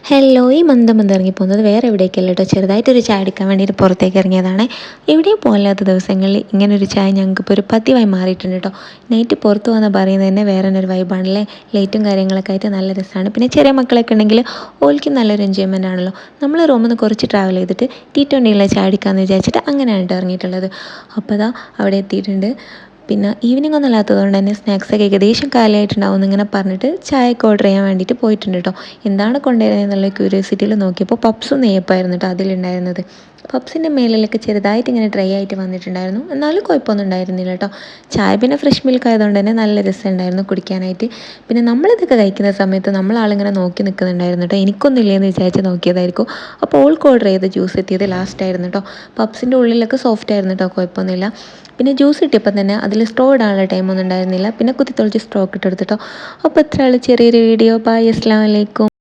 Hello, ഈ മന്ദം ഇറങ്ങി പോകുന്നത് വേറെ എവിടേക്കല്ല കേട്ടോ, ചെറുതായിട്ടൊരു ചായ എടുക്കാൻ വേണ്ടിയിട്ട് പുറത്തേക്ക് ഇറങ്ങിയതാണ്. എവിടെയും പോകാത്ത ദിവസങ്ങളിൽ ഇങ്ങനൊരു ചായ ഞങ്ങൾക്കിപ്പോൾ ഒരു പതിവായി മാറിയിട്ടുണ്ട് കേട്ടോ. നൈറ്റ് പുറത്ത് പോകുന്ന പറയുന്നത് തന്നെ വേറെ ഒരു വൈബാണല്ലേ. ലൈറ്റും കാര്യങ്ങളൊക്കെ ആയിട്ട് നല്ല രസമാണ്. പിന്നെ ചെറിയ മക്കളൊക്കെ ഉണ്ടെങ്കിൽ ഓൽക്കും നല്ലൊരു എൻജോയ്മെൻ്റ് ആണല്ലോ. നമ്മൾ റൂമിൽ നിന്ന് കുറച്ച് ട്രാവൽ ചെയ്തിട്ട് T20 ചായ അടിക്കാമെന്ന് വിചാരിച്ചിട്ട് അങ്ങനെയാണ് കേട്ടോ ഇറങ്ങിയിട്ടുള്ളത്. അപ്പോൾ അതാ അവിടെ എത്തിയിട്ടുണ്ട്. പിന്നെ ഈവനിങ് ഒന്നും അല്ലാത്തതുകൊണ്ട് തന്നെ സ്നാക്സൊക്കെ ഏകദേശം കാലിയായിട്ടുണ്ടാവും എന്നിങ്ങനെ പറഞ്ഞിട്ട് ചായയൊക്കെ ഓർഡർ ചെയ്യാൻ വേണ്ടിയിട്ട് പോയിട്ടുണ്ട് കേട്ടോ. എന്താണ് കൊണ്ടുവരുന്നത് എന്നുള്ള ക്യൂരിയോസിറ്റിയിൽ നോക്കിയപ്പോൾ പപ്സും നെയ്യപ്പായിരുന്നു കേട്ടോ അതിലുണ്ടായിരുന്നത്. പപ്സിൻ്റെ മേലിലൊക്കെ ചെറുതായിട്ട് ഇങ്ങനെ ഡ്രൈ ആയിട്ട് വന്നിട്ടുണ്ടായിരുന്നു, എന്നാലും കുഴപ്പമൊന്നും ഉണ്ടായിരുന്നില്ല കേട്ടോ. ചായ പിന്നെ ഫ്രഷ് മിൽക്ക് ആയതുകൊണ്ട് തന്നെ നല്ല രസമുണ്ടായിരുന്നു കുടിക്കാനായിട്ട്. പിന്നെ നമ്മളിതൊക്കെ കഴിക്കുന്ന സമയത്ത് നമ്മളാളിങ്ങനെ നോക്കി നിൽക്കുന്നുണ്ടായിരുന്നു കേട്ടോ. എനിക്കൊന്നും ഇല്ലയെന്ന് വിചാരിച്ച് നോക്കിയതായിരിക്കും. അപ്പോൾ ഓൾക്ക് ഓർഡർ ചെയ്ത ജ്യൂസ് എത്തിയത് ലാസ്റ്റായിരുന്നു കേട്ടോ. പപ്സിൻ്റെ ഉള്ളിലൊക്കെ സോഫ്റ്റ് ആയിരുന്നു കേട്ടോ, കുഴപ്പമൊന്നുമില്ല. പിന്നെ ജ്യൂസ് കിട്ടിയപ്പോൾ തന്നെ അതിൽ സ്ട്രോ ഇടാനുള്ള ടൈമൊന്നും ഉണ്ടായിരുന്നില്ല. പിന്നെ കുത്തിത്തൊളിച്ച് സ്ട്രോ ഇട്ടെടുത്തിട്ടോ. അപ്പോൾ ഇത്ര ചെറിയൊരു വീഡിയോ. ബൈ, അസ്സലാമു അലൈക്കും.